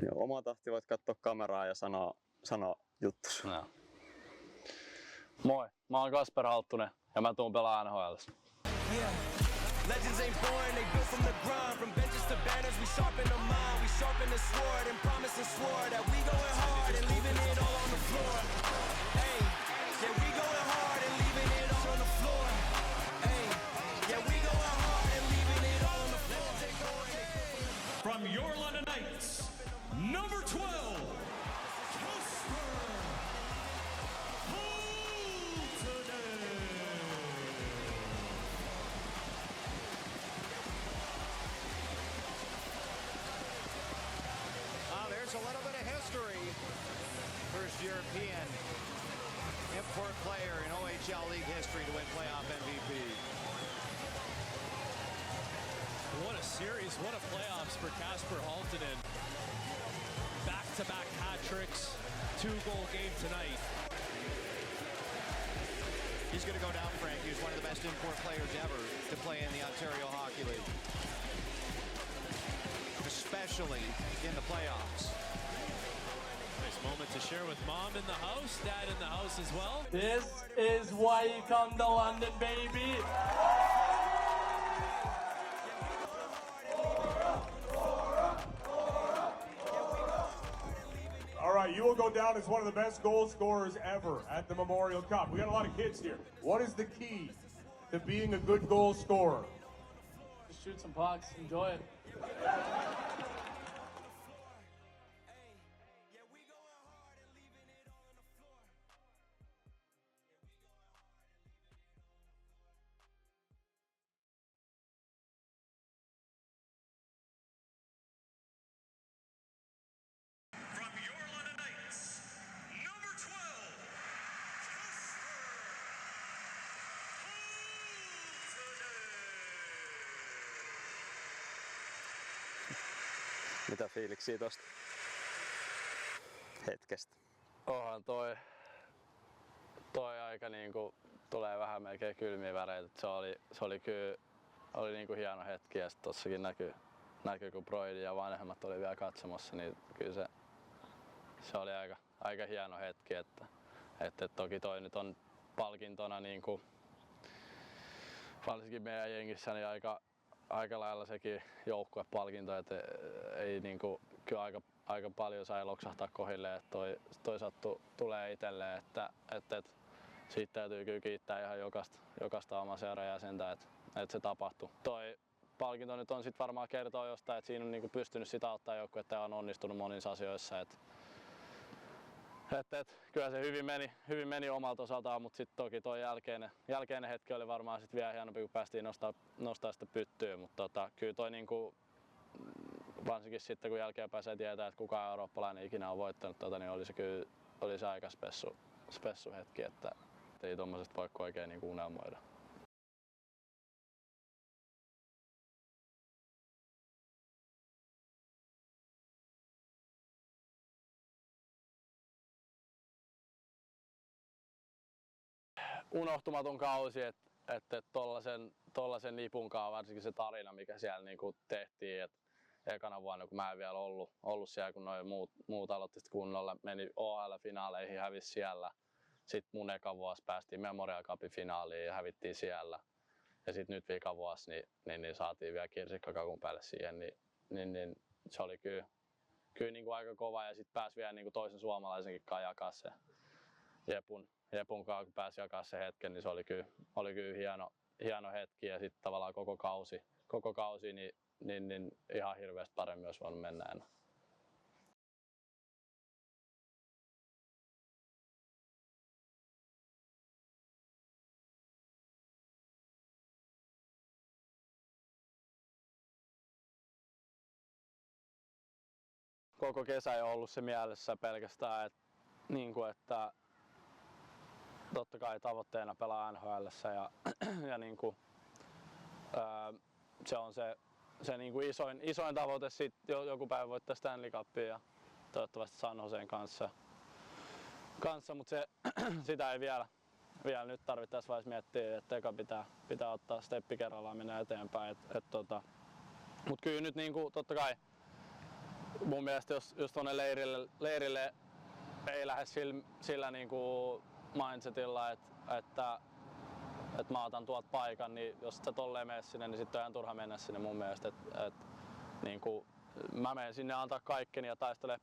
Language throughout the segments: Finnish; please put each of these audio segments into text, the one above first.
Joo, oma tahti voit katsoa kameraa ja sanoa juttus. No. Moi, mä oon Kasper Halttunen ja mä tuun pelaamaan NHL:ssä. Yeah. Legends ain't born, they built from the grind. From benches to banners, we sharpen the mind, we sharpen the sword, and promise and swore that we going hard and leaving it all on the floor. Hey, yeah, we going hard and leaving it all on the floor. Hey, yeah, we going hard and leaving it all on the floor. From your London Knights, number 12, Kasper Halttunen. There's a little bit of history. First European import player in OHL League history to win playoff MVP. What a series, what a playoffs for Kasper Halttunen. Back-to-back hat tricks, 2-goal game tonight. He's going to go down, Frank. He was one of the best import players ever to play in the Ontario Hockey League, especially in the playoffs. Nice moment to share with mom in the house, dad in the house as well. This is why you come to London, baby! All right, you will go down as one of the best goal scorers ever at the Memorial Cup. We got a lot of kids here. What is the key to being a good goal scorer? Just shoot some pucks, enjoy it. From your London Knights, number 12, Kasper Halttunen. Mitä fiiliksiä tosta hetkestä? Onhan toi aika niinku tulee melkein kylmiä väreitä. Se oli kyllä niinku hieno hetki ja sit tossakin näkyy kun Broidi ja vanhemmat oli vielä katsomassa, niin kyllä se oli aika hieno hetki, että toki toi nyt on palkintona niinku varsinkin meidän jengissä niin aika lailla sekin joukkuepalkinto, että ei niinku kyllä aika paljon sai loksahtaa kohille, että toi sattu tulee itselleen, että siitä täytyy kyllä kiittää ihan jokaista omaa seurajäsentä, että se tapahtui. Toi palkinto nyt on sit varmaan kertoo jostain, että siinä on niinku pystynyt sitä auttaa joukkuetta ja on onnistunut monissa asioissa. Kyllä se hyvin meni omalta osaltaan, mutta sitten toki tuo jälkeinen hetki oli varmaan sit vielä hienompi, kun päästiin nostaa sitä pyttyä, mutta kyllä toi niinku, varsinkin sitten kun jälkeen pääsee tietää, että kukaan eurooppalainen ikinä on voittanut niin oli se aika spessu hetki, että ei tommosesta voi oikein niinku unelmoida. Unohtumaton kausi, että tollasen nipunkaan, varsinkin se tarina, mikä siellä niinku tehtiin, että ekana vuonna, kun mä en vielä ollut siellä, kun noi muut aloitti kunnolla, meni OHL-finaaleihin, hävisi siellä. Sitten mun eka vuosi päästiin Memorial Cupin finaaliin ja hävittiin siellä. Ja sitten nyt vika vuosi, niin saatiin vielä kirsikkakakun päälle siihen, niin se oli kyllä niinku aika kova. Ja sitten pääsi vielä niinku toisen suomalaisenkin kanssa jakaa se Jepun kanssa, kun pääsi jakaa se hetken, niin se oli kyllä hieno hetki. Ja sitten tavallaan koko kausi niin ihan hirveästi paremmin olisi voinut mennä enää. Koko kesä ei ollut se mielessä pelkästään, että totta kai tavoitteena pelaa NHL:ssä ja niinku, se on se niinku isoin tavoite sit joku päivä voittaa Stanley Cupia ja toivottavasti San Joseen kanssa, mutta sitä ei vielä nyt tarvittaisi vaiheessa miettiä, että eka pitää ottaa steppi kerrallaan mennä eteenpäin. Mutta kyllä nyt niinku, totta kai mun mielestä jos tuonne leirille ei lähde sillä niinku mindsetilla, että mä otan tuolta paikan, niin jos sä tolleen mene sinne, niin sitten on ihan turha mennä sinne mun mielestä. Niinku, mä menen sinne antaa kaikkeni ja taistelee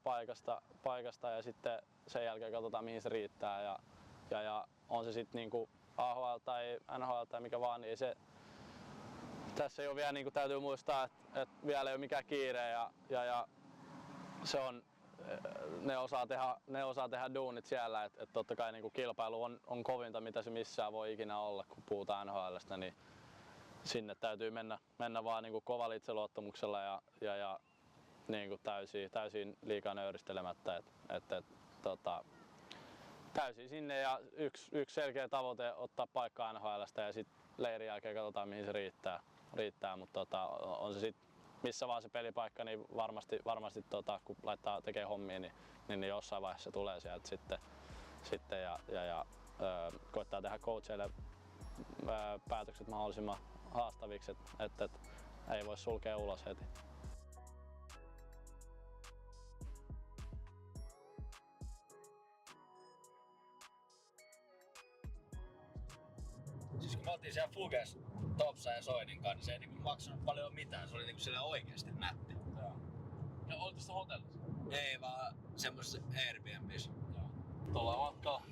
paikasta ja sitten sen jälkeen katsotaan mihin se riittää. Ja on se sitten niinku AHL tai NHL tai mikä vaan, niin tässä ei ole vielä, niinku täytyy muistaa, että vielä ei ole mikään kiire ja se on, ne osaa tehdä duunit siellä, että totta kai niinku kilpailu on kovinta mitä se missään voi ikinä olla, kun puhutaan NHL:stä, niin sinne täytyy mennä vaan niinku kovalla itseluottamuksella ja niinku täysin liikaa nöyristelemättä, täysin sinne ja yksi selkeä tavoite ottaa paikkaa NHL:stä ja sitten leirin jälkeen katsotaan mihin se riittää, mutta on se sitten missä vaan se pelipaikka, niin varmasti kun laittaa tekee hommia, niin jossain vaiheessa tulee sieltä sitten ja koittaa tehdä coacheille päätökset mahdollisimman haastaviksi, että ei voi sulkea ulos heti. Siis kun me oltiin siellä Fuges, Topsa ja Soinin kanssa, niin se ei niinku maksanut paljon mitään. Se oli niinku siellä oikeesti nätti. Joo. Ja olitte sitä hotellissa? Ei vaan semmosessa Airbnbs. Joo. Tuolla matkalla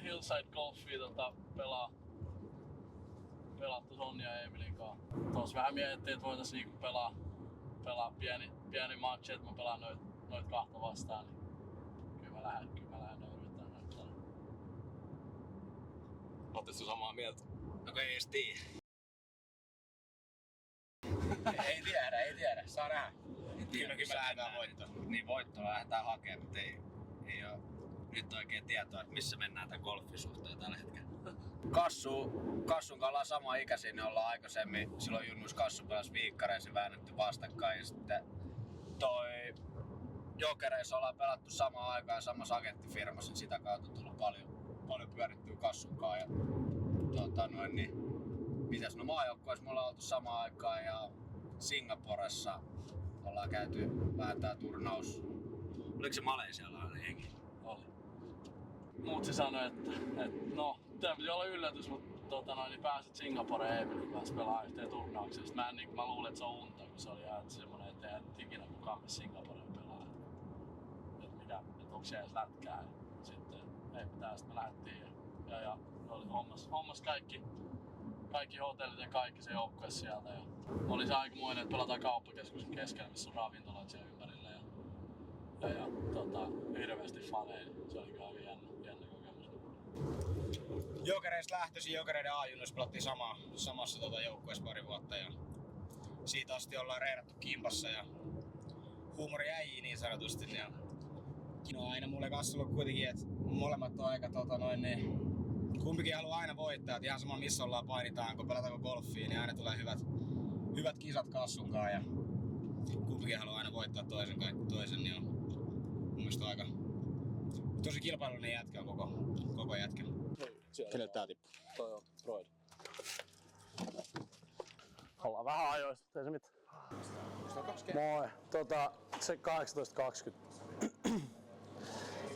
Hillside Golfia pelattu Sonja ja Emilin kanssa. Tuossa vähän mietittiin, että voitais niinku pelaa pieni matchi, että mä pelaan noit kahta vastaan. Niin kyllä mä lähden nöyryttämään näyttää. Ootteko samaa mieltä? No ei edes tiedä. ei tiedä. Saa nähdä. Kyllä lähdetään voittoon. Niin voittoa lähdetään hakemaan, mutta ei oo nyt oikein tietoa, että missä mennään tämän golfin suhteen tällä hetkellä. Kassun kanssa ollaan sama ikäisiä, niin ollaan aikaisemmin. Silloin Junnus Kassu pelasi viikkareissa väännetty vastakkain. Ja sitten toi Jokereissa ollaan pelattu samaan aikaan samassa agenttifirmassa, niin sitä kautta on tullut paljon pyörittyä Kassunkaan. Ja mitäs no maajoukkueessa me ollaan oltu samaan aikaan ja Singaporessa ollaan käyty vähän tää turnaus. Oliko se malesialainen jengi? Oli. Mutsi sanoi, että no, tämä piti olla yllätys, mutta niin pääsit Singaporeen Emilin kanssa pelaamaan yhteen turnaukseen. Mä luulin, että se on unta, kun se oli ihan semmonen, että ei ikinä kukaan mene Singaporeen pelaa. Että onko siellä edes lätkää. Sitten ei mitään, sitten me lähdettiin ja oli hommas kaikki hotellit ja kaikki se joukkue sieltä. Ja oli se aikamoinen, että pelataan kauppakeskuksen keskellä, missä on ravintolat siellä ympärillä ja hirveästi faneja. Se oli kyllä aika jännä kokemus. Jokereista lähtöisin, Jokereiden A-junnoissa pelattiin samassa joukkueessa pari vuotta ja siitä asti ollaan reenattu kimpassa ja huumori äijii niin sanotusti. Ja no aina mulle kanssa ollut kuitenkin, että molemmat on aika kumpikin haluaa aina voittaa, että ihan sama missä ollaan painitaanko, pelataanko golfia, niin aina tulee hyvät kisat Kassunkaan ja kumpikin haluaa aina voittaa toisen, niin on mun mielestä aika tosi kilpailullinen jätkä on koko jätkä. Kenelle tää tippuu? Toi on Broid. Ollaan vähän ajoista, ei se mitään. Moi. Se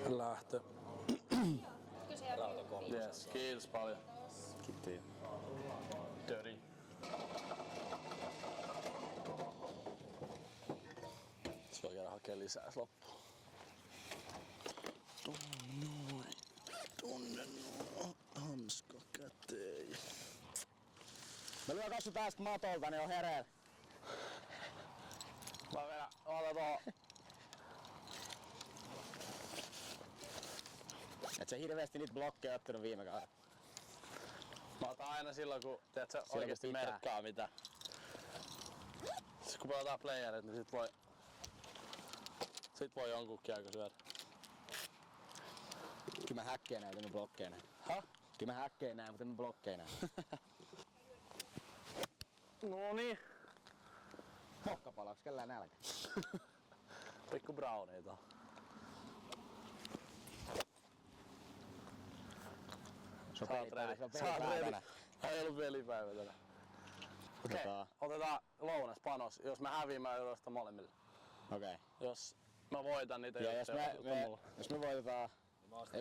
18.20 lähtö. Yes, kiitos paljon. Kiitos. Dirty. Se voi käydä hakemaan lisää jos loppuu. Tonne noin. Hanska käteen. Mä lyön Kassu tästä matolta, niin on hereillä. Mä vedän, ota tohon. Et sä hirveesti niitä blokkeja ottanut viime kaudella. Mä otan aina silloin kun tiedät, se oikeesti pitää. merkkaa mitä. Sitten kun pelataan playerit, niin sit voi jonkunkin aika syödä. Kyllä mä häkkeen näin, mutta mä blokkeen näin. Häh? Kyllä mä häkkeen näin, mutta mä blokkeen näin. Noniin. Mokkapalaaks, kellään nälkä. Pikku brownieita. Se on pelipäivä tänään. Ei ollut pelipäivä tänään. Okei, otetaan lounas panos. Jos mä häviin, mä yritän molemmille. Okei. Jos mä voitan niitä Ja juttuja, jos me voitetaan,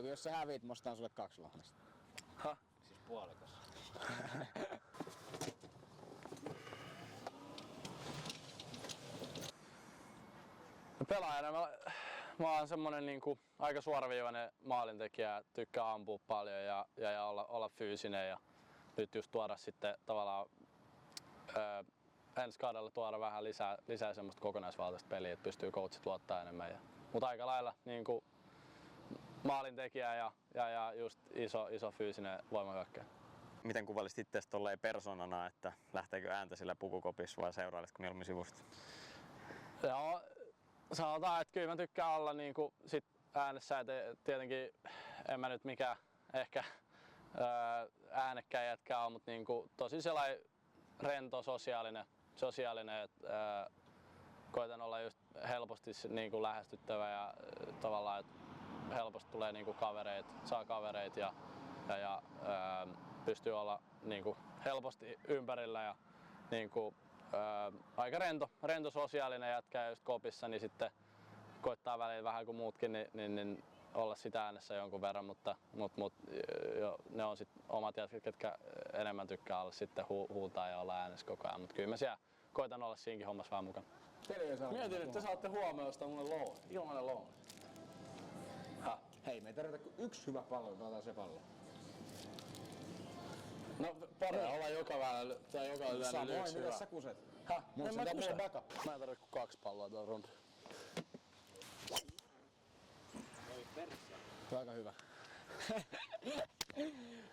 jos sä häviit, mä ostan sulle 2 lohmasta. Ha? Siis puolikas. Pelaajana mä oon semmonen niinku aika suoraviivainen maalintekijä, tykkää ampua paljon ja olla fyysinen ja nyt just tuoda sitten tavallaan ensi kaudella tuoda vähän lisää semmoista kokonaisvaltaista peliä, että pystyy coachit luottaa enemmän. Mutta aika lailla niinku maalintekijä ja just iso fyysinen voimahyökkäjä. Miten kuvailisit itseäsi tolleen persoonana, että lähteekö ääntä sillä pukukopissa vai seurailitko mieluummin sivusta? Joo, sanotaan, että kyllä mä tykkään olla niinku sit äänessä, että tietenkin en mä nyt mikään ehkä äänekkäin jätkä on, mutta niinku tosi sellainen rento, sosiaalinen että koitan olla just helposti niinku lähestyttävä ja tavallaan, että helposti tulee niinku kavereita, saa kavereita ja pystyy olla niinku helposti ympärillä ja niinku aika rento sosiaalinen jätkä ja just kopissa, niin sitten koittaa väliin vähän kuin muutkin niin olla sitä äänessä jonkun verran, mutta ne on sitten omat jätkät, ketkä enemmän tykkää olla sitten huutaa ja olla äänessä koko ajan, mutta kyllä mä siellä koitan olla siinkin hommassa vähän mukana. Mietin, että te saatte huomioon sitä mulle looni, ilmanen looni. Hei, me ei tarvita kuin 1 hyvä pallo, me otetaan se pallo. No parempi olla joka välillä tai joka yleensä Samoin, yksi hyvä. mitä sä kuset? Häh? Mulla En on mä tämmönen kuse. backup. Mä en tarvitse kuin 2 palloa tuon rundin. Tuo on aika hyvä.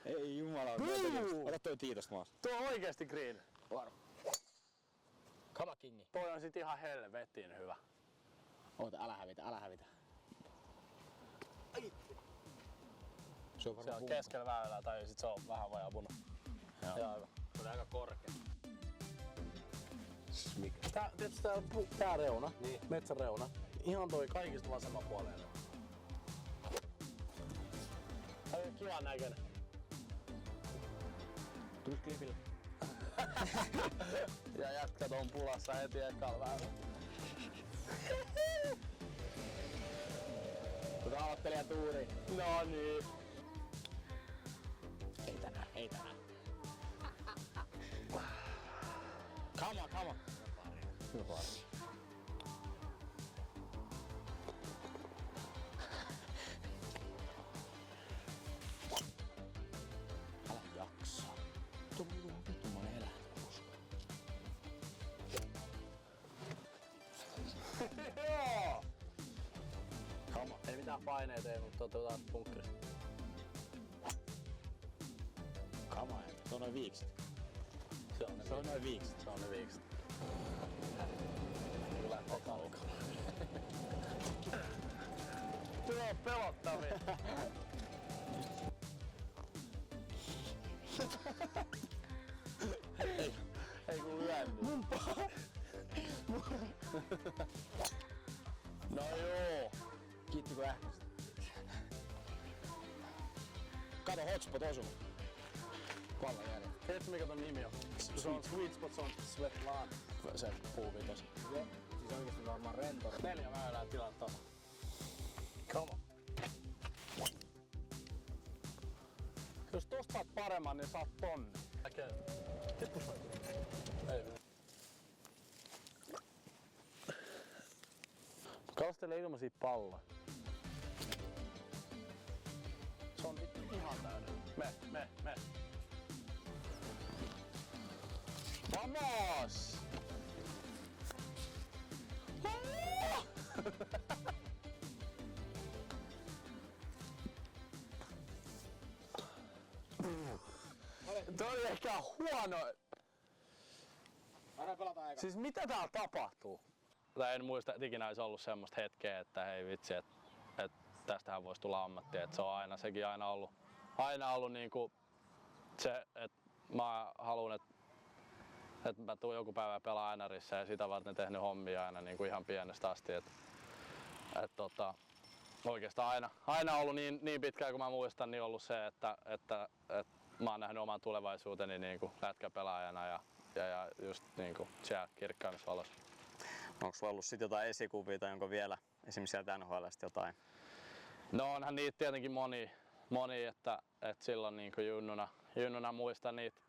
Ei jumala. Ota toi Tiitos maasta. Tuo on oikeesti green. Varma. Kama kingi. Toi on sit ihan helvetin hyvä. Oota, älä hävitä. Se on Se varmaan on keskellä väylää tai sit se on vähän vajaa puna. Joo. Ihan hyvä. Se oli aika korkea. Tietysti tää reuna, niin. Metsän reuna, ihan toi kaikista vasemman puoleen. Tää on kivan näköinen. Tulis klipille. Ja jätkät on pulassa heti ekalla väylä. Tuota aloittelija tuuri. No niin. Ei tänään. Kama. Hyvä pari. Älä jaksaa. Tuo on vittumainen eläin. Joo! Ei mitään paineita, mutta otetaan punkkerista. Kama, se on noin viikset. Se on noin viikset. Kyllä tokalko. Tuo on pelottavia. Ei kun lyönnyt. No joo. Kiitti kun ähkäsit. Kato, hotspot osuu. Pallon jäljellä. Tiedätkö mikä ton nimi on? Se on Sweet Spot, se on Svetlana. Se puuvitos. Joo, siis oikeesti varmaan rento. 4 väylää tilan tasa. Come on. Jos tosta saat paremman, niin saat tonne. Ei. Kalastele ilmaisia palloja. Se on vittu ihan täynnä. Me. Vamos! Toi oli ehkä huono. Aina pelataan eka. Siis mitä täällä tapahtuu? En muista, että ikinä olisi ollut semmoista hetkeä, että hei vitsi, että tästähän voisi tulla ammatti. Että se on sekin aina ollut niinku se, että mä haluan, että mä tuun joku päivä pelaa NRissä ja sitä varten tehnyt hommia aina niinku ihan pienestä asti. Oikeastaan aina ollut niin pitkään kuin mä muistan, niin ollut se, että mä oon nähnyt oman tulevaisuuteni niinku lätkäpelaajana ja just niinku siellä kirkkaimmissa valossa. Onko sulla ollut sitten jotain esikuvia tai onko vielä esimerkiksi sieltä NHL:stä jotain? No onhan niitä tietenkin moni että silloin niin kuin junnuna muistan niitä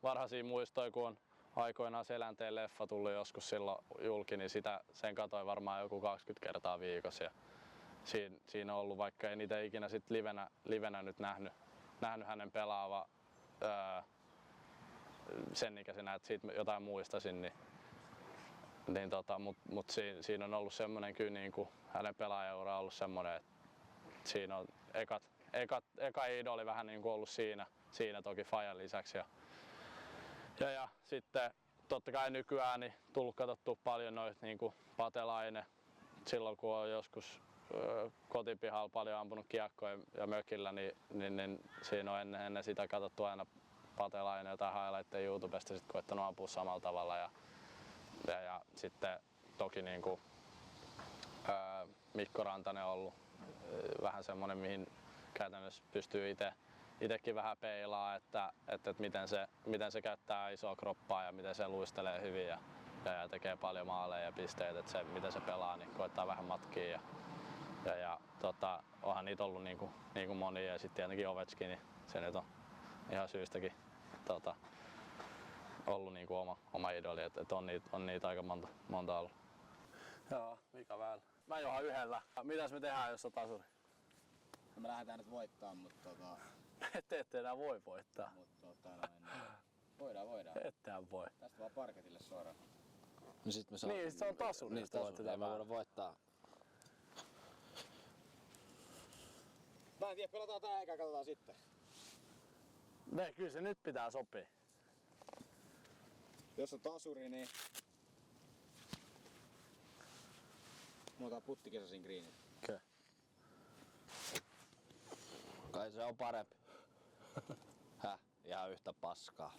varhaisia muistoja, kun on aikoinaan Selänteen leffa tullut joskus silloin julki, niin sen katsoin varmaan joku 20 kertaa viikossa. Ja siinä on ollut, vaikka ei niitä ikinä sit livenä nyt nähnyt hänen pelaava sen ikäisenä, että siitä jotain muistasin, mutta siinä on ollut semmoinen kyllä niin kuin hänen pelaajaura on ollut semmoinen, että siinä on eka idoli vähän niin kuin ollut siinä toki Fajan lisäksi. Ja sitten totta kai nykyään niin tullut katsottua paljon noita niin kuin Patelainen, silloin kun on joskus kotipihalla paljon ampunut kiekkoja ja mökillä, niin siinä on ennen sitä katsottu aina Patelainen jotain highlightteja YouTubesta, sitten koettanut ampua samalla tavalla. Ja sitten toki niin kuin, Mikko Rantanen on ollut vähän semmoinen, mihin käytännössä pystyy itsekin vähän peilaa, että miten se käyttää isoa kroppaa ja miten se luistelee hyvin ja tekee paljon maaleja ja pisteitä, että miten se pelaa, niin koettaa vähän matkia. Onhan niitä ollut niin kuin monia ja sitten tietenkin Ovechkin, niin se nyt on ihan syystäkin ollut niin kuin oma idoli, että on niitä aika monta ollut. Joo, mikä väärä. Mä johan yhdellä. Mitäs me tehdään, jos on tasuri? No me lähdetään nyt voittaa, mutta Te ette enää voi voittaa. voidaan. Ettehän voi. Tästä vaan parketille suoraan. No sit me Niin, se on tasuri. Niin, tasuri. Ei me voida voittaa. Mä en tiedä, pelataan tää eikä katsotaan sitten. Kyllä se nyt pitää sopia. Jos on tasuri, niin mä otan puttikesäsin greenit. Okei. Kai se on parempi. Häh? Ihan yhtä paskaa.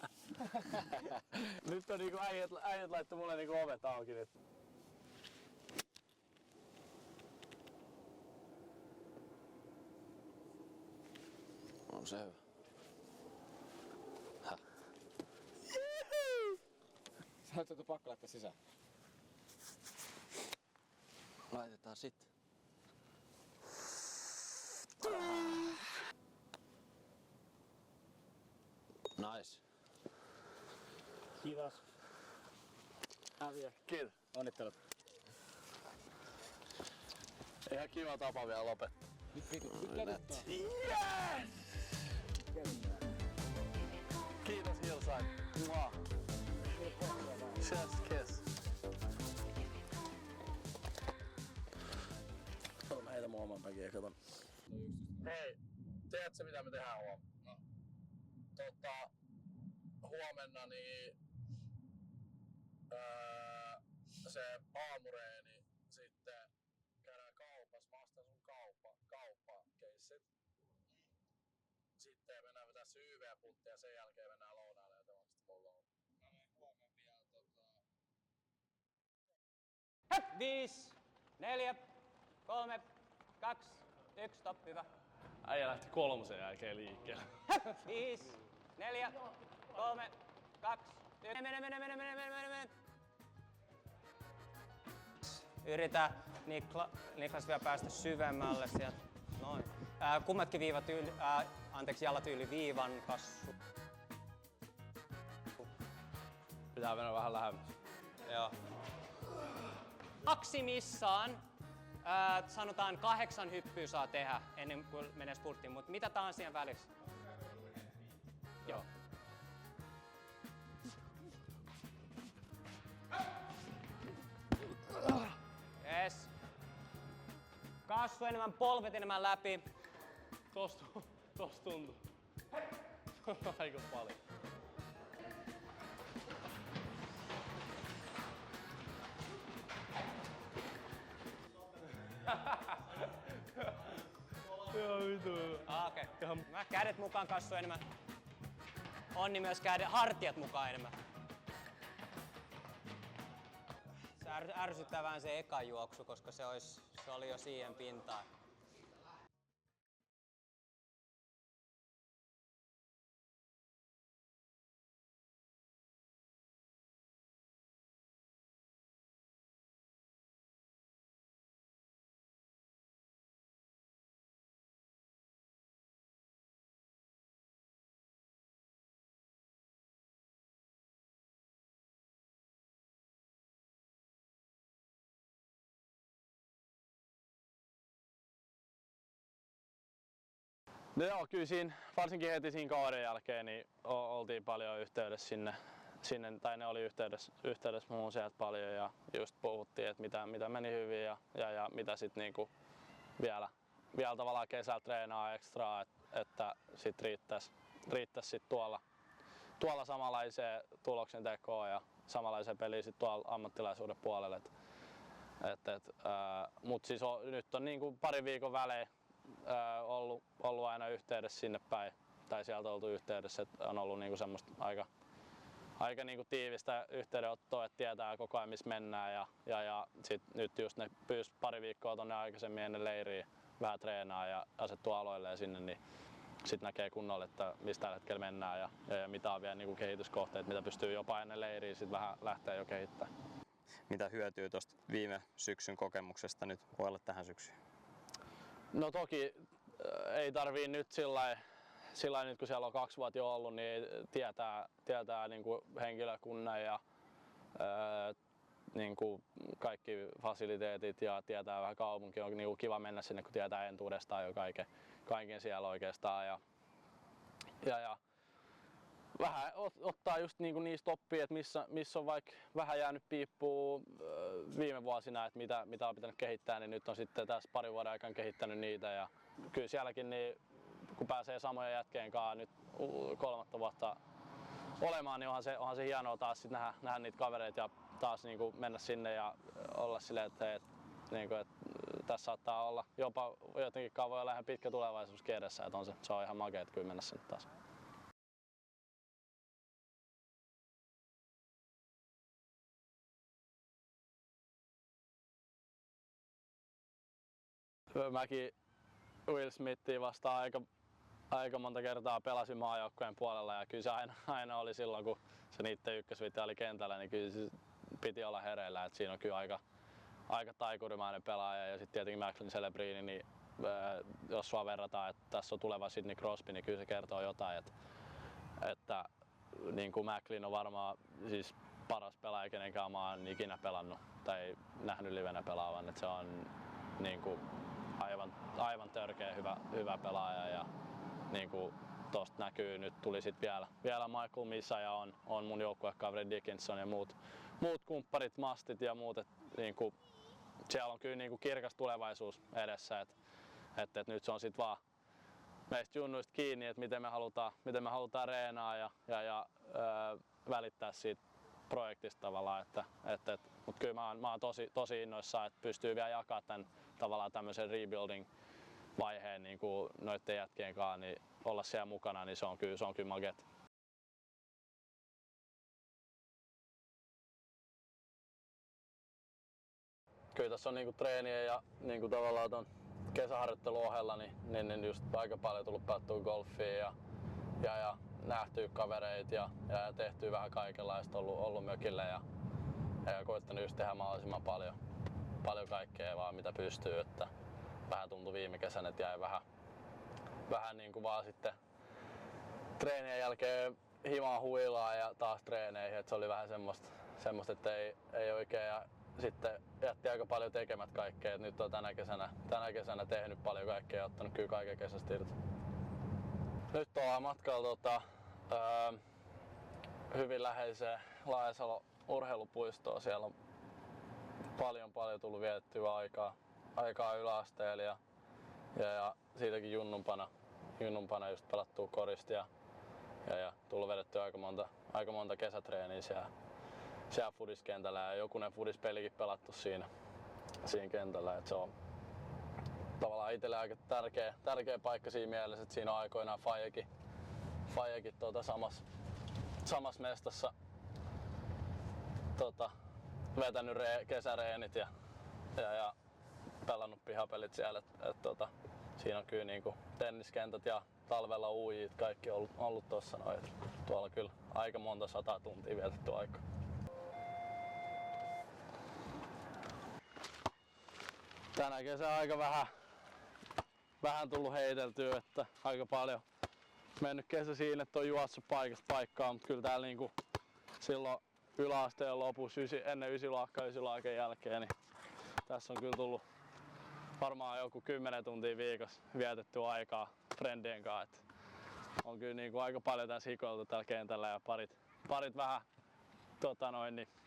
Nyt on niinku äijät laittoi mulle niinku ovet auki nyt. On se hyvä. Häh? Sä oot pakko laittaa sisään. Laitetaan sitten. Nice. Kiitos. Kiitos. Onnittelut. Ihan kiva tapa vielä lopettaa. Yes! Kiitos Hillside. Mua. Chef's kiss. Mä heitän mun oman päkin ja katon. Hei, tiedätkö mitä me tehdään huomenna? No. Huomenna niin se aamureeni, sitten käydään kaupassa, mä ostan sun kauppakeissit. Sitten mennään vetää YV-puttia ja sen jälkeen mennään lounaalle ja tuon sitten lounaalle. No niin, huomenna vielä 5, 4, 3, 2, 1, stop, hyvä. Äijä lähti 3 jälkeen liikkeelle. 5, 4, 3, 2, 1. Mene. Yritä Niklas vielä päästä syvemmälle sieltä. Noin. Kummatkin jalat yli viivan, kassu. Pitää mennä vähän lähemmäs. Joo. Maksimissaan sanotaan 8 hyppyä saa tehdä ennen kuin menee spurttiin, mutta mitä tahansa siihen välissä. Joo. Yes. Kasvu enemmän, polvet enemmän läpi. Tosta tuntuu. Aika paljon. Joo, vitu. Okei. Mä kädet mukaan, kasvu enemmän. Onni myös hartiat mukaan enemmän. Se ärsyttää vähän se eka juoksu, koska se oli jo siihen pintaan. No joo, kyllä siinä, varsinkin heti siinä kauden jälkeen niin oltiin paljon yhteydessä sinne tai ne oli yhteydessä muuhun sieltä paljon ja just puhuttiin, että mitä meni hyvin ja mitä sitten niinku vielä tavallaan kesällä treenaa ekstraa, että sit riittäisi sit tuolla samanlaiseen tuloksen tekoon ja samanlaiseen peliin sit tuolla ammattilaisuuden puolelle. Mutta siis nyt on niinku parin viikon välein ollut aina yhteydessä sinne päin tai sieltä oltu yhteydessä, että on ollut niinku semmoista aika niinku tiivistä yhteydenottoa, että tietää koko ajan missä mennään ja sit nyt just ne pyysi pari viikkoa tonne aikaisemmin ennen leiriä vähän treenaa ja asettua aloilleen sinne, niin sit näkee kunnolla, että mistä tällä hetkellä mennään ja mitä on vielä niinku kehityskohteet, mitä pystyy jopa ennen leiriä sit vähän lähteä jo kehittämään. Mitä hyötyy tuosta viime syksyn kokemuksesta nyt voi olla tähän syksyyn? No toki ei tarvii nyt sillä nyt kun siellä on 2 vuotta jo ollut, niin tietää niin kuin henkilökunnan ja niin kuin kaikki fasiliteetit ja tietää vähän kaupunki. On niin kuin kiva mennä sinne, kun tietää entuudestaan jo kaiken siellä oikeastaan. Ja vähän ottaa just niin kuin niistä oppia, että missä on vaikka vähän jäänyt piippuun viime vuosina, että mitä on pitänyt kehittää, niin nyt on sitten tässä parin vuoden aikana kehittänyt niitä. Ja kyllä sielläkin niin kun pääsee samojen jätkeen kanssa nyt 3 vuotta olemaan, niin onhan se hienoa taas sit nähdä niitä kavereita ja taas niin kuin mennä sinne ja olla silleen, että tässä saattaa olla jopa jotenkin voi olla ihan pitkä tulevaisuus edessä, että se on ihan makea, että kyllä mennä sinne taas. Mäkin Will Smithia vastaan aika monta kertaa pelasin maajoukkueen puolella ja kyllä se aina oli silloin, kun se niiden ykkösvite oli kentällä, niin kyllä se piti olla hereillä. Et siinä on kyllä aika taikurimainen pelaaja ja sitten tietenkin Macklin Celebrini, niin jos sua verrataan, että tässä on tuleva Sidney Crosby, niin kyllä se kertoo jotain. Että niin kuin Macklin on varmaan siis paras pelaaja, kenenkään mä oon ikinä pelannut tai nähnyt livenä pelaavan. Et se on niin kuin aivan törkeä hyvä pelaaja ja niin kuin tosta näkyy, nyt tuli sit vielä Michael Misa ja on mun joukkuekaveri Dickinson ja muut kumpparit, mastit ja muut, niin kuin, siellä on kyllä niin kuin kirkas tulevaisuus edessä, että nyt se on sit vaan meistä junnuista kiinni, että miten me halutaan reenaa ja välittää siitä projektista tavallaan, mutta kyllä mä oon tosi innoissaan, että pystyy vielä jakamaan tämän tavallaan tämmöisen rebuilding vaiheen niin kuin noiden jätkien kanssa, niin olla siellä mukana, niin se on kyllä maget. Kyllä tässä on niinku treenien ja niinku tavallaan ton kesäharjoittelun ohella niin just aika paljon tullut pelattua golfia ja nähtyä kavereita ja tehtyä vähän kaikenlaista, ollut mökillä ja koittanut just tehdä mahdollisimman paljon kaikkea vaan mitä pystyy, että vähän tuntui viime kesänä, että jäi vähän niin kuin vaan sitten treenien jälkeen himaan huilaa ja taas treeneihin, että se oli vähän semmoista että ei oikein ja sitten jätti aika paljon tekemät kaikkea, että nyt on tänä kesänä tehnyt paljon kaikkea ja ottanut kyllä kaiken kesästä irti. Nyt ollaan matkalla hyvin läheiseen Laajasalo urheilupuistoon. Siellä on paljon tullut vietettyä aikaa yläasteella ja siitäkin junnumpana just pelattua korista ja tullut vedettyä aika monta kesätreeniä siellä fudiskentällä ja jokunen fudispelikin pelattu siinä kentällä. Et se on tavallaan itselle aika tärkeä paikka siinä mielessä, että siinä on aikoinaan Fajekin samassa mestassa vetänyt kesäreenit ja pelannut pihapelit siellä. Siinä on kyllä niinku tenniskentät ja talvella uujit kaikki ollut tossa noin. Tuolla on kyllä aika monta 100 tuntia vietetty aikaa. Tänä kesänä aika vähän tullut heiteltyä, että aika paljon mennyt kesä siinä, että on juossut paikasta paikkaan, mutta kyllä täällä niinku silloin yläasteen lopussa ennen ysiluokan jälkeen, niin tässä on kyllä tullut varmaan joku 10 tuntia viikossa vietettyä aikaa frendien kanssa. Et on kyllä niinku aika paljon tässä hikoiltu tällä kentällä ja parit vähän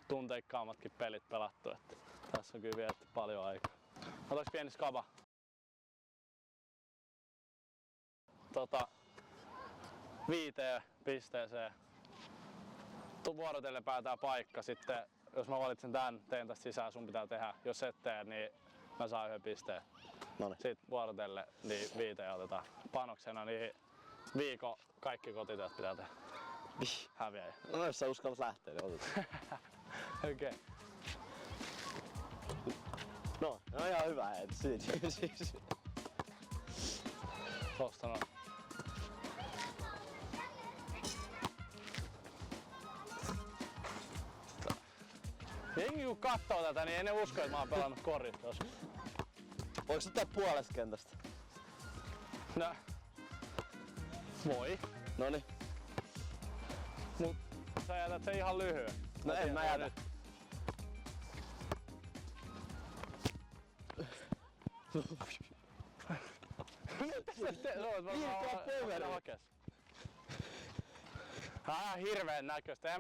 tunteikkaammatkin pelit pelattu. Et tässä on kyllä vietetty paljon aikaa. Otaks pieni skaba? 5 pisteeseen. Vuorotellen päätään paikka. Sitten jos mä valitsen tän, teen tästä sisään, sun pitää tehdä. Jos et tee, niin mä saan 1 pisteen. Noniin. Sitten vuorotellen niin 5 otetaan panoksena, niin viikon kaikki kotityöt pitää tehdä. Häviäjä. No jos sä uskallat lähteä, niin otetaan. Okei. Okay. No ihan hyvä heitä siis. Tosta noin. Jengi kun kattoo tätä, niin ei ne usko, että mä oon pelannut korit tossa. Voiko ottaa puolesta kentästä? No. Voi. Noniin. Mut sä jätät sen ihan lyhyen. No en mä jätä. Mitä sä teet? Hirveen näköistä.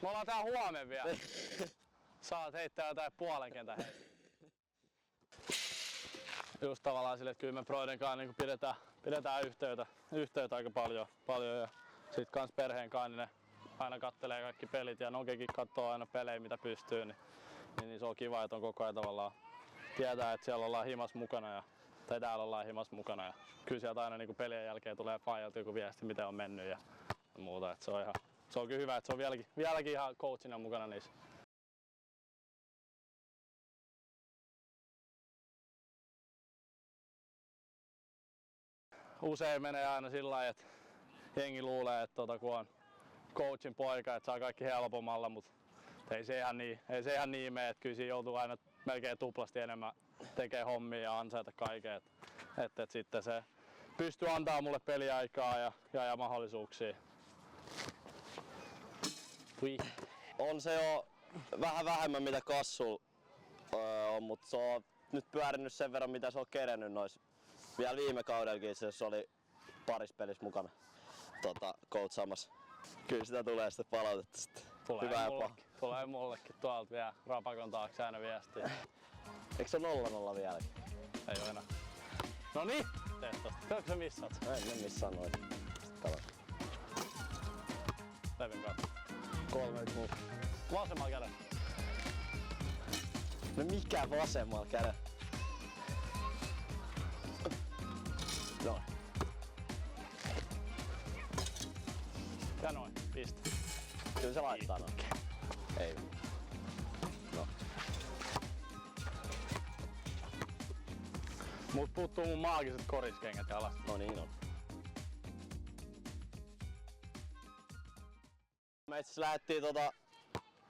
Me ollaan tää huomen vielä. Saat heittää jotain puolen kentän heittää. Just tavallaan sille, että kyllä me Broiden kanssa niin pidetään yhteyttä aika paljon ja sit kans perheen kanssa niin ne aina kattelee kaikki pelit ja Nokekin katsoo aina pelejä mitä pystyy, niin se on kiva, että on koko ajan tavallaan tietää, että siellä ollaan himas mukana tai täällä ollaan himas mukana ja kyllä sieltä aina niin pelien jälkeen tulee paijalta joku viesti miten on mennyt ja muuta, että se on kyllä hyvä, että se on vieläkin ihan coachina mukana niissä. Usein menee aina sillä lailla, että jengi luulee, että kun on coachin poika, että saa kaikki helpommalla, mutta ei se ihan niin mene, että kyllä siinä joutuu aina melkein tuplasti enemmän tekee hommia ja ansaita kaiken, että sitten se pystyy antaa mulle peliaikaa ja mahdollisuuksia. On se jo vähän vähemmän mitä Kassul on, mutta se on nyt pyörinyt sen verran mitä se on kerennyt nois. Vielä viime kaudellakin itse asiassa oli parissa pelissä mukana coachaamassa. Kyllä sitä tulee sitten palautetta sitten. Tulee mullekin tuolta vielä rapakon taakse aina viestiä. Eikö se 0-0 vieläkin? Ei oo enää. Noniin! Tee tosta. Katsotko sä missaat? En missään noin. Kato. Levin katso. 3-6. Vasemmalla kädellä. No mikä vasemmalla kädellä? Noin. Ja noin. Piste. Kyllä se laittaa noin. Ei. No. Mut puuttuu mun maagiset koriskengät jalasta. No niin on. Me itse lähdettiin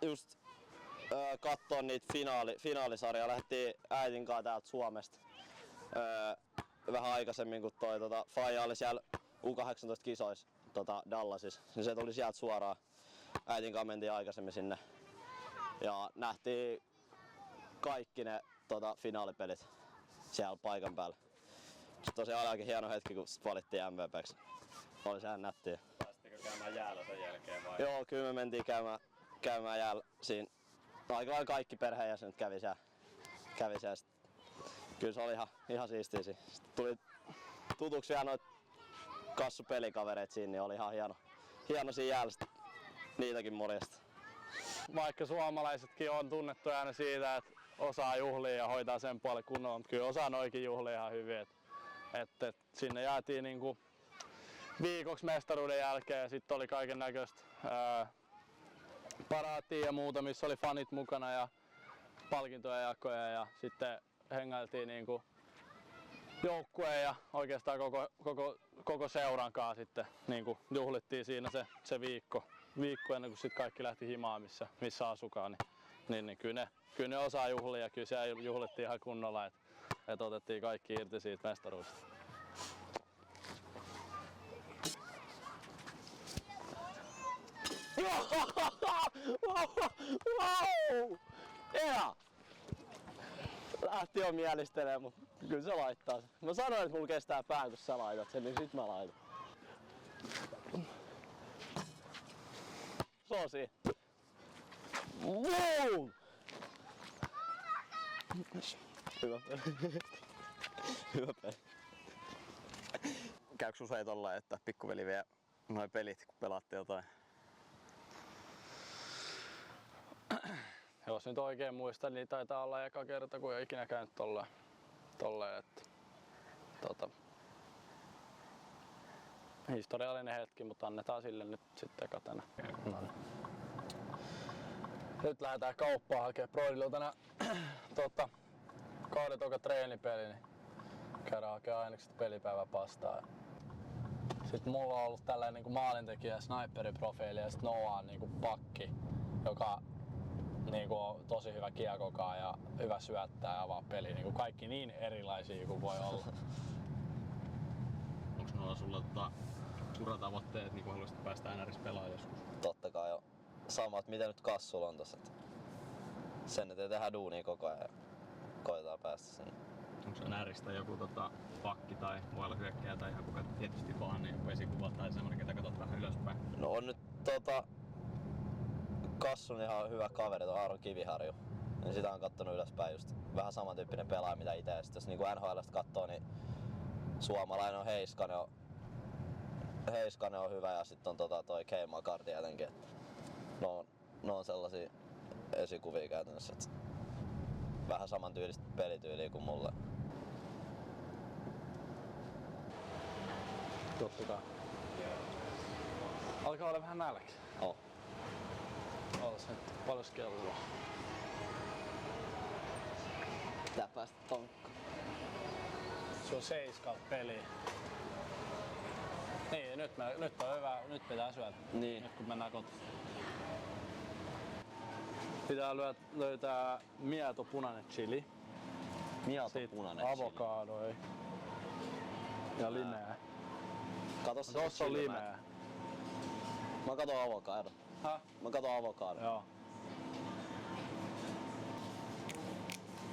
just kattoo niitä finaalisarjaa. Lähdettiin äitin kanssa täältä Suomesta. Vähän aikaisemmin kun toi faija oli siellä U18 kisoissa Dallasissa, niin se tuli sieltä suoraan. Äitin kanssa mentiin aikaisemmin sinne ja nähtiin kaikki ne finaalipelit siellä paikan päällä. Se tosiaan aika hieno hetki kun valittiin MVP:ksi. Oli sehän nättiä. Pääsittekö käymään jäällä sen jälkeen vai? Joo, kyllä me mentiin käymään jäällä siinä. Aika lailla kaikki perheenjäsenet kävi siellä. Kyllä se oli ihan siistiä. Sitten tuli tutuksi vielä noita kassupelikavereita siinä, niin oli ihan hieno siinä jäällä niitäkin morjesta. Vaikka suomalaisetkin on tunnettu aina siitä, että osaa juhlia ja hoitaa sen puolen kunnolla, mutta kyllä osaa noikin juhlia ihan hyvin. Et sinne jäätiin niinku viikoksi mestaruuden jälkeen ja sitten oli kaiken näköistä paraattia ja muuta, missä oli fanit mukana ja palkintoja jakoja ja sitten hengailtiin niinku joukkueen ja oikeastaan koko seuran kanssa sitten niinku juhlittiin siinä se viikko ennen kuin sitten kaikki lähti himaan missä asukaan, niin kyllä ne osaa juhlia ja kyllä siellä juhlittiin ihan kunnolla, että otettiin kaikki irti siitä mestaruudesta. Wow! Lähti jo mielistelemään, mutta Kyllä se laittaa sen. Mä sanoin, että mulla kestää pään, kun sä laitat sen, niin sit mä laitan. Se on siinä. Wow! Hyvä peli. Hyvä peli. Käykö usein tolleen, että pikkuveli vie noi pelit, kun pelaatte jotain? Jos nyt oikein muistan, niin taitaa olla eka kerta, kun ei ikinä käynyt tolleen että historiallinen hetki, mutta annetaan sille nyt sitten eka tänään. No niin. Nyt lähdetään kauppaan hakemaan Broidilta tänään kauden toka treenipeli, niin käydään hakemaan ainekset pelipäiväpastaa. Sitten mulla on ollut tällainen niinku maalintekijä sniperiprofiili ja sit Noah on niinku pakki, joka niinku on tosi hyvä kiekokaa ja hyvä syöttää ja avaa peli. Niinku kaikki niin erilaisia kuin voi olla. Onko noilla sulla uratavoitteet, niin kun haluaisit päästä NRissä pelaamaan joskus? Totta kai jo samat, mitä nyt Kassulla on tossa. Sen eteen tehdään duunia koko ajan ja koetaan päästä sinne. Onko NRistä joku pakki tai voi olla hyökkääjä tai ihan kuka tietysti vaan, niin joku esikuva tai semmonen, ketä katsot vähän ylöspäin? No on nyt Kassun ihan hyvä kaveri, tuo Aaro Kiviharju. Niin sitä on kattonut ylöspäin just vähän samantyyppinen pelaaja mitä itse. Ja sit jos niinku NHL:stä katsoo, niin suomalainen on Heiskanen on hyvä ja sitten on toi Kei Makar tietenkin. Ne on sellaisia esikuvia käytännössä. Et vähän samantyylistä pelityyliä kuin mulle. Totta kai. Alkaa olla vähän nälkä. Oh. Olas nyt paljon kelloa. Pitää päästä tonkkaan. Se on 7 peliä. Niin, nyt on hyvä, nyt pitää syödä. Niin. Nyt kun mennään kotiin. Pitää löytää mieto punainen chili. Mieto punainen chili. Avokadoi. Ja limeä. Kato se Tossa on limeä. Mä katon avokado. Häh? Mä katon avokado. Joo.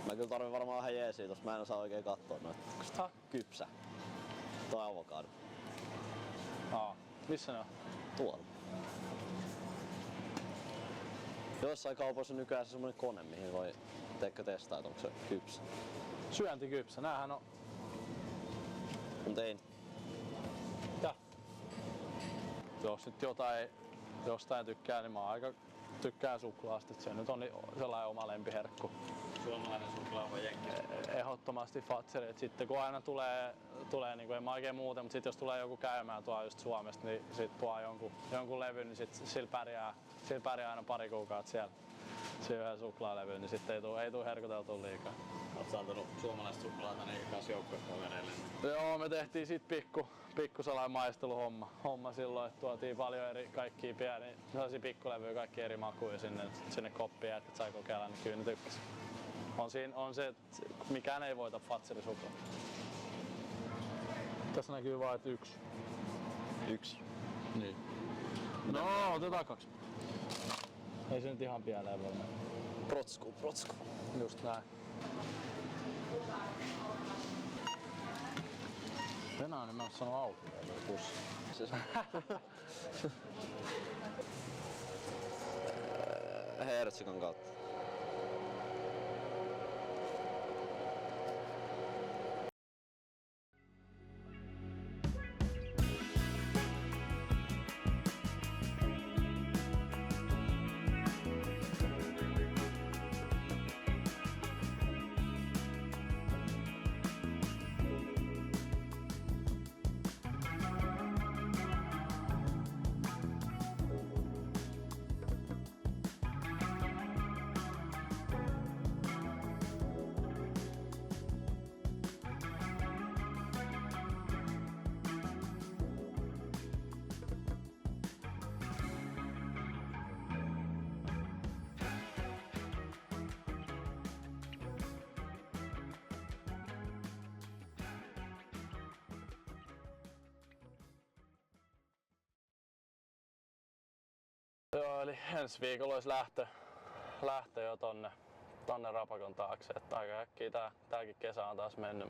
Mä kyllä tarvin varmaan vähän jeesiä tossa, mä en osaa oikein katsoa noita. Häh? Kypsä. Toi avokado. Missä ne on? Tuolla. Jossain kaupoissa nykyään se semmonen kone, mihin voi testaa, että onko se kypsä. Syöntikypsä, näähän on. Mut ei. Ja. Jos nyt jostain tykkää, niin mä aika tykkään suklaasta. Se nyt on sellainen oma lempiherkku. Suomalainen suklaa vai jenkki? Ehdottomasti Fatseri. Sitten kun aina tulee niin kuin en mä oikein muuten, mutta sitten jos tulee joku käymään tuolla just Suomesta, niin sit tuo jonkun levyn, niin sit sillä pärjää aina pari kuukautta siellä yhden suklaalevyyn, niin sitten ei tuu herkuteltua liikaa. Oot sä antanut suomalaista suklaata niin kanssa joukkuekavereille? Joo, me tehtiin sit pikku sellainen maisteluhomma silloin, että tuotiin paljon eri kaikkia pieniä, sellaisia pikkulevyjä, kaikki eri makuja sinne koppiin, että sai kokeilla, niin kyllä ne tykkäs. On se, että mikään ei voita Fatserin suklaa. Tässä näkyy vain, että yksi. Niin. No, otetaan 2. Ei se nyt ihan pieleen varmaan. Protsku. Just näin. Venäjä, niin mä oon sanonut auki pussi. Hertsikan kautta. Joo, eli ensi viikolla olisi lähtö jo tonne tonne Rapakon taakse. Että aika äkkiä tääkin kesä on taas mennyt,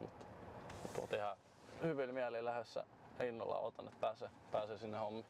mutta ihan hyvillä mielin lähdössä innolla otan, että pääsee sinne hommiin.